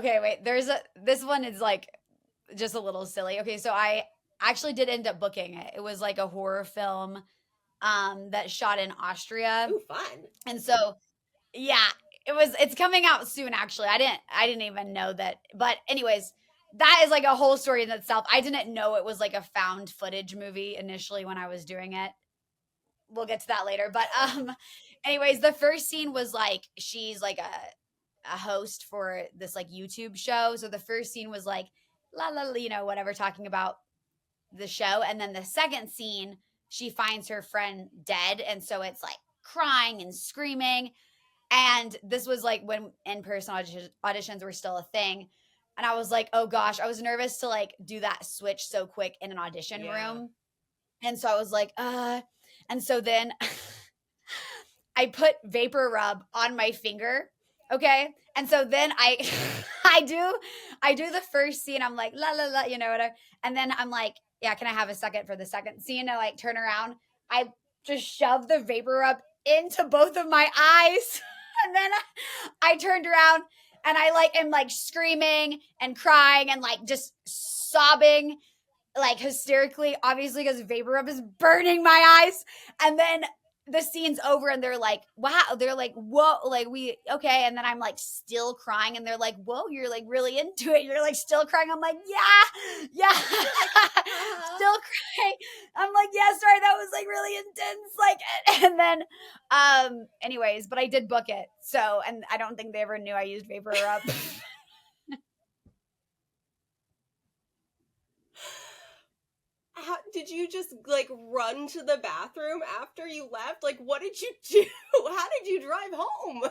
okay, wait, this one is like just a little silly. Okay, so I actually did end up booking it. It was like a horror film that shot in Austria. Ooh, fun. And so yeah, it's coming out soon actually. I didn't even know that. But anyways, that is like a whole story in itself. I didn't know it was like a found footage movie initially when I was doing it. We'll get to that later. But anyways, the first scene was like she's like a host for this like YouTube show. So the first scene was like la la, la, whatever, talking about the show. And then the second scene, she finds her friend dead. And so it's like crying and screaming. And this was like when in-person auditions were still a thing. And I was like, oh gosh, I was nervous to like do that switch so quick in an audition room. And so I was like, and so then I put vapor rub on my finger. Okay. And so then I do the first scene. I'm like, la la la, whatever. And then I'm like, yeah, can I have a second for the second scene? I like turn around. I just shove the vapor rub into both of my eyes. And then I turned around and I like am like screaming and crying and like just sobbing like hysterically, obviously because vapor rub is burning my eyes. And then the scene's over and they're like, wow, they're like, whoa, like we okay. And then I'm like still crying and they're like, whoa, you're like really into it, you're like still crying. I'm like, yeah still crying. I'm like, yeah, sorry, that was like really intense, like. And then anyways, but I did book it, so, and I don't think they ever knew I used vapor rub. Did you just like run to the bathroom after you left? Like, what did you do? How did you drive home?